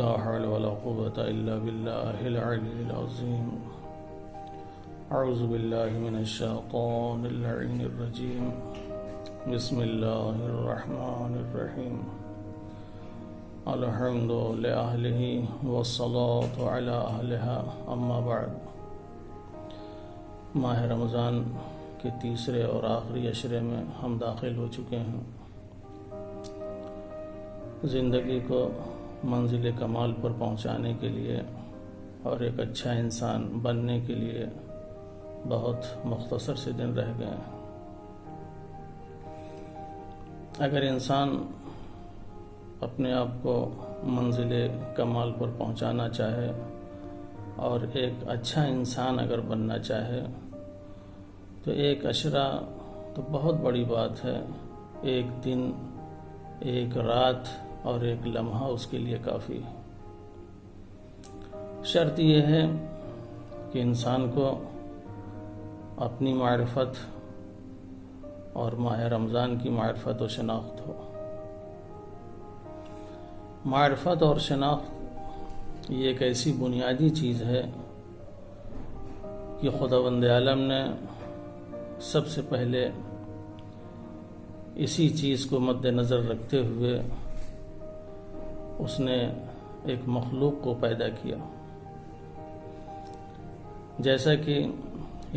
لا حول ولا قوة إلا بالله العلي العظيم. أعوذ بالله من الشيطان اللعين الرجيم. بسم الله الرحمن الرحيم. الحمد لأهله والصلاة على أهلها. أما بعد. ماہ رمضان کے تیسرے اور آخری عشرے میں ہم داخل ہو چکے ہیں. زندگی کو منزل کمال پر پہنچانے کے لیے اور ایک اچھا انسان بننے کے لیے بہت مختصر سے دن رہ گئے ہیں. اگر انسان اپنے آپ کو منزل کمال پر پہنچانا چاہے اور ایک اچھا انسان اگر بننا چاہے تو ایک عشرہ تو بہت بڑی بات ہے. ایک دن، ایک رات اور ایک لمحہ اس کے لیے کافی ہے. شرط یہ ہے کہ انسان کو اپنی معرفت اور ماہ رمضان کی معرفت و شناخت ہو. معرفت اور شناخت یہ ایک ایسی بنیادی چیز ہے کہ خداوند عالم نے سب سے پہلے اسی چیز کو مد نظر رکھتے ہوئے اس نے ایک مخلوق کو پیدا کیا. جیسا کہ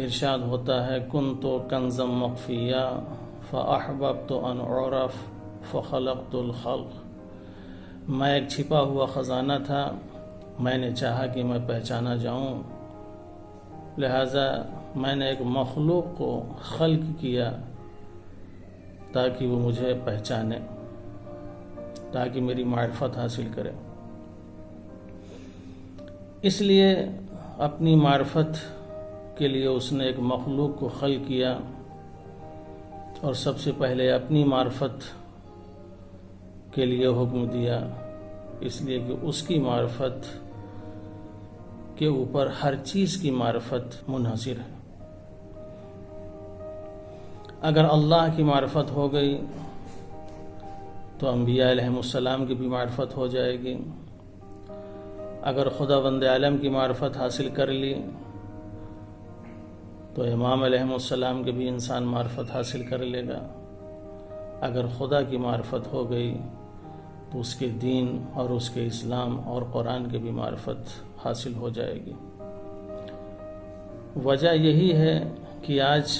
ارشاد ہوتا ہے کنت کنزا مخفیا فاحببت ان اعرف فخلقت الخلق. میں ایک چھپا ہوا خزانہ تھا، میں نے چاہا کہ میں پہچانا جاؤں، لہذا میں نے ایک مخلوق کو خلق کیا تاکہ وہ مجھے پہچانے، تاکہ میری معرفت حاصل کرے. اس لیے اپنی معرفت کے لیے اس نے ایک مخلوق کو خلق کیا اور سب سے پہلے اپنی معرفت کے لیے حکم دیا، اس لیے کہ اس کی معرفت کے اوپر ہر چیز کی معرفت منحصر ہے. اگر اللہ کی معرفت ہو گئی تو انبیاء علیہم السلام کی بھی معرفت ہو جائے گی. اگر خداوند عالم کی معرفت حاصل کر لی تو امام علیہم السلام کے بھی انسان معرفت حاصل کر لے گا. اگر خدا کی معرفت ہو گئی تو اس کے دین اور اس کے اسلام اور قرآن کی بھی معرفت حاصل ہو جائے گی. وجہ یہی ہے کہ آج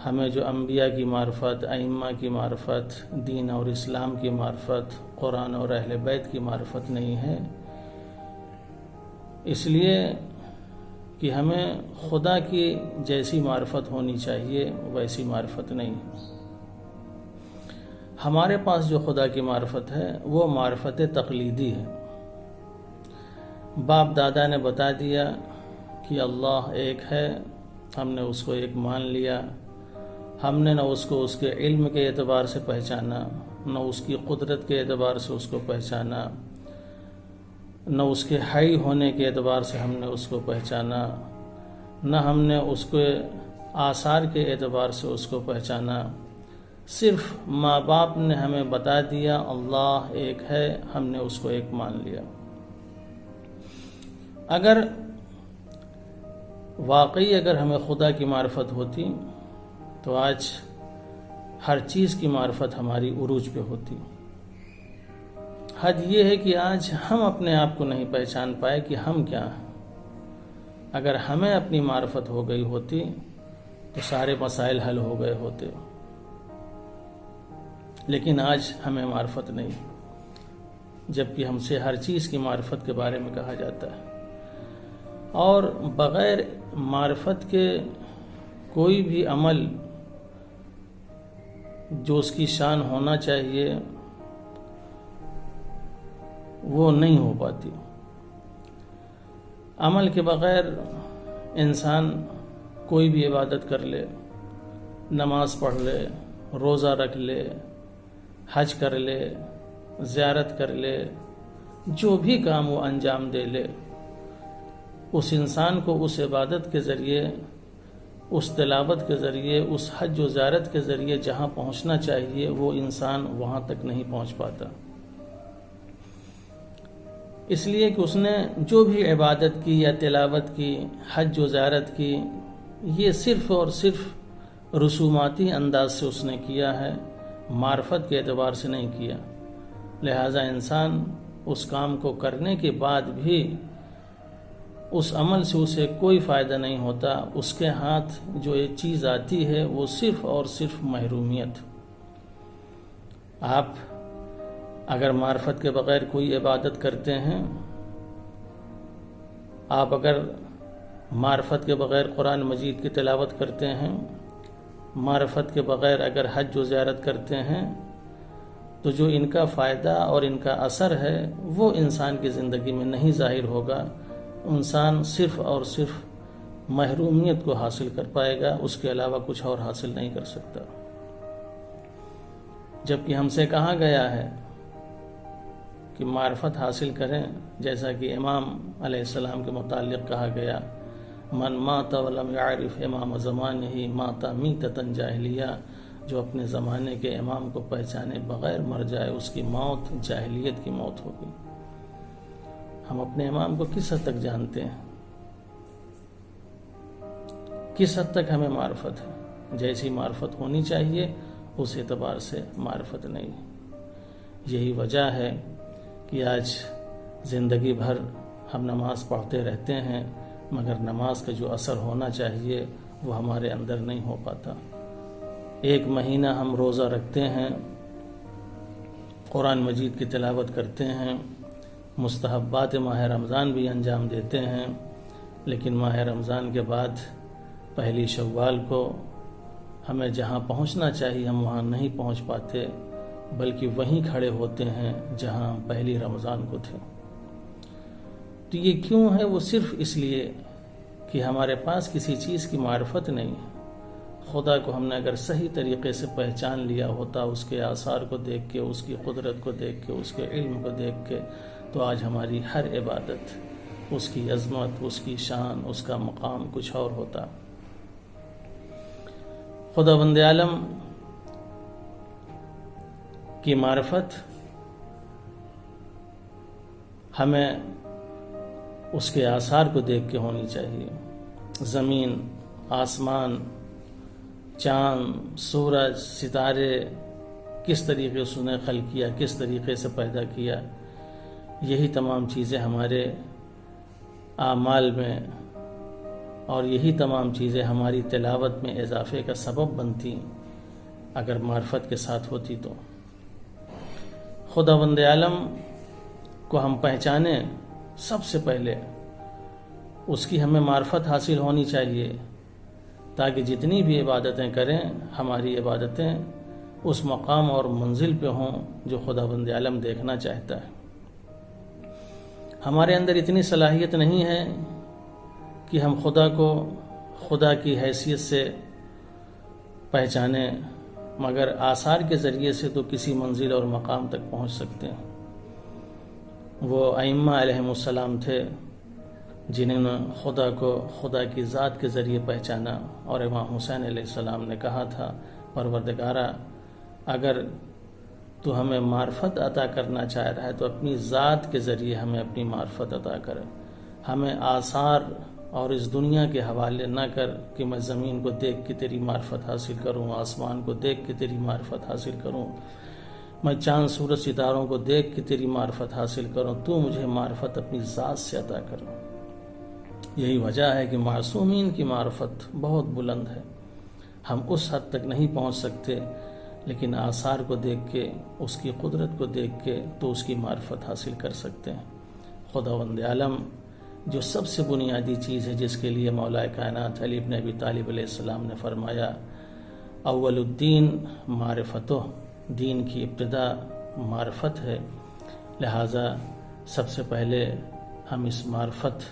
ہمیں جو انبیاء کی معرفت، ائمہ کی معرفت، دین اور اسلام کی معرفت، قرآن اور اہل بیت کی معرفت نہیں ہے، اس لیے کہ ہمیں خدا کی جیسی معرفت ہونی چاہیے ویسی معرفت نہیں ہے. ہمارے پاس جو خدا کی معرفت ہے وہ معرفت تقلیدی ہے. باپ دادا نے بتا دیا کہ اللہ ایک ہے، ہم نے اس کو ایک مان لیا. ہم نے نہ اس کو اس کے علم کے اعتبار سے پہچانا، نہ اس کی قدرت کے اعتبار سے اس کو پہچانا، نہ اس کے حی ہونے کے اعتبار سے ہم نے اس کو پہچانا، نہ ہم نے اس کے آثار کے اعتبار سے اس کو پہچانا. صرف ماں باپ نے ہمیں بتا دیا اللہ ایک ہے، ہم نے اس کو ایک مان لیا. اگر واقعی ہمیں خدا کی معرفت ہوتی تو آج ہر چیز کی معرفت ہماری عروج پہ ہوتی. حد یہ ہے کہ آج ہم اپنے آپ کو نہیں پہچان پائے کہ ہم کیا ہیں. اگر ہمیں اپنی معرفت ہو گئی ہوتی تو سارے مسائل حل ہو گئے ہوتے، لیکن آج ہمیں معرفت نہیں، جبکہ ہم سے ہر چیز کی معرفت کے بارے میں کہا جاتا ہے. اور بغیر معرفت کے کوئی بھی عمل جو اس کی شان ہونا چاہیے وہ نہیں ہو پاتی. عمل کے بغیر انسان کوئی بھی عبادت کر لے، نماز پڑھ لے، روزہ رکھ لے، حج کر لے، زیارت کر لے، جو بھی کام وہ انجام دے لے، اس انسان کو اس عبادت کے ذریعے، اس تلاوت کے ذریعے، اس حج و زیارت کے ذریعے جہاں پہنچنا چاہیے وہ انسان وہاں تک نہیں پہنچ پاتا. اس لیے کہ اس نے جو بھی عبادت کی یا تلاوت کی، حج و زیارت کی، یہ صرف اور صرف رسوماتی انداز سے اس نے کیا ہے، معرفت کے اعتبار سے نہیں کیا۔ لہٰذا انسان اس کام کو کرنے کے بعد بھی اس عمل سے اسے کوئی فائدہ نہیں ہوتا، اس کے ہاتھ جو ایک چیز آتی ہے وہ صرف اور صرف محرومیت۔ آپ اگر معرفت کے بغیر کوئی عبادت کرتے ہیں، آپ اگر معرفت کے بغیر قرآن مجید کی تلاوت کرتے ہیں، معرفت کے بغیر اگر حج و زیارت کرتے ہیں، تو جو ان کا فائدہ اور ان کا اثر ہے وہ انسان کی زندگی میں نہیں ظاہر ہوگا۔ انسان صرف اور صرف محرومیت کو حاصل کر پائے گا، اس کے علاوہ کچھ اور حاصل نہیں کر سکتا۔ جبکہ ہم سے کہا گیا ہے کہ معرفت حاصل کریں، جیسا کہ امام علیہ السلام کے متعلق کہا گیا، من مات ولم یعرف امام زمانہ مات میتۃ جاہلیہ، جو اپنے زمانے کے امام کو پہچانے بغیر مر جائے اس کی موت جاہلیت کی موت ہوگی۔ ہم اپنے امام کو کس حد تک جانتے ہیں؟ کس حد تک ہمیں معرفت ہے؟ جیسی معرفت ہونی چاہیے اس اعتبار سے معرفت نہیں۔ یہی وجہ ہے کہ آج زندگی بھر ہم نماز پڑھتے رہتے ہیں، مگر نماز کا جو اثر ہونا چاہیے وہ ہمارے اندر نہیں ہو پاتا۔ ایک مہینہ ہم روزہ رکھتے ہیں، قرآن مجید کی تلاوت کرتے ہیں، مستحبات ماہ رمضان بھی انجام دیتے ہیں، لیکن ماہ رمضان کے بعد پہلی شوال کو ہمیں جہاں پہنچنا چاہیے ہم وہاں نہیں پہنچ پاتے، بلکہ وہیں کھڑے ہوتے ہیں جہاں ہم پہلی رمضان کو تھے۔ تو یہ کیوں ہے؟ وہ صرف اس لیے کہ ہمارے پاس کسی چیز کی معرفت نہیں ہے۔ خدا کو ہم نے اگر صحیح طریقے سے پہچان لیا ہوتا، اس کے آثار کو دیکھ کے، اس کی قدرت کو دیکھ کے، اس کے علم کو دیکھ کے، تو آج ہماری ہر عبادت، اس کی عظمت، اس کی شان، اس کا مقام کچھ اور ہوتا۔ خداوند عالم کی معرفت ہمیں اس کے آثار کو دیکھ کے ہونی چاہیے۔ زمین، آسمان، چاند، سورج، ستارے، کس طریقے سے اس نے خلق کیا، کس طریقے سے پیدا کیا، یہی تمام چیزیں ہمارے اعمال میں اور یہی تمام چیزیں ہماری تلاوت میں اضافے کا سبب بنتی اگر معرفت کے ساتھ ہوتی تو۔ خداوند عالم کو ہم پہچانیں، سب سے پہلے اس کی ہمیں معرفت حاصل ہونی چاہیے، تاکہ جتنی بھی عبادتیں کریں ہماری عبادتیں اس مقام اور منزل پہ ہوں جو خداوند عالم دیکھنا چاہتا ہے۔ ہمارے اندر اتنی صلاحیت نہیں ہے کہ ہم خدا کو خدا کی حیثیت سے پہچانیں، مگر آثار کے ذریعے سے تو کسی منزل اور مقام تک پہنچ سکتے ہیں۔ وہ ائمہ علیہم السلام تھے جنہوں نے خدا کو خدا کی ذات کے ذریعے پہچانا، اور امام حسین علیہ السلام نے کہا تھا، پروردگارا اگر تو ہمیں معرفت عطا کرنا چاہ رہا ہے تو اپنی ذات کے ذریعے ہمیں اپنی معرفت عطا کر، ہمیں آثار اور اس دنیا کے حوالے نہ کر کہ میں زمین کو دیکھ کے تیری معرفت حاصل کروں، آسمان کو دیکھ کے تیری معرفت حاصل کروں، میں چاند سورج ستاروں کو دیکھ کے تیری معرفت حاصل کروں، تو مجھے معرفت اپنی ذات سے عطا کر۔ یہی وجہ ہے کہ معصومین کی معرفت بہت بلند ہے، ہم اس حد تک نہیں پہنچ سکتے، لیکن آثار کو دیکھ کے، اس کی قدرت کو دیکھ کے تو اس کی معرفت حاصل کر سکتے ہیں۔ خداوند عالم جو سب سے بنیادی چیز ہے، جس کے لیے مولا کائنات علی بن ابی طالب علیہ السلام نے فرمایا اول الدین معرفتہ، دین کی ابتدا معرفت ہے، لہٰذا سب سے پہلے ہم اس معرفت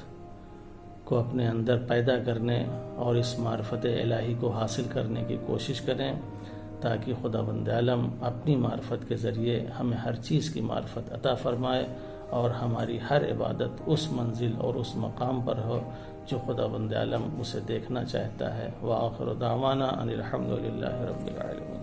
کو اپنے اندر پیدا کرنے اور اس معرفت الہی کو حاصل کرنے کی کوشش کریں، تاکہ خداوند عالم اپنی معرفت کے ذریعے ہمیں ہر چیز کی معرفت عطا فرمائے اور ہماری ہر عبادت اس منزل اور اس مقام پر ہو جو خداوند عالم اسے دیکھنا چاہتا ہے۔ وآخر دعوانا ان الحمد للہ رب العالمین۔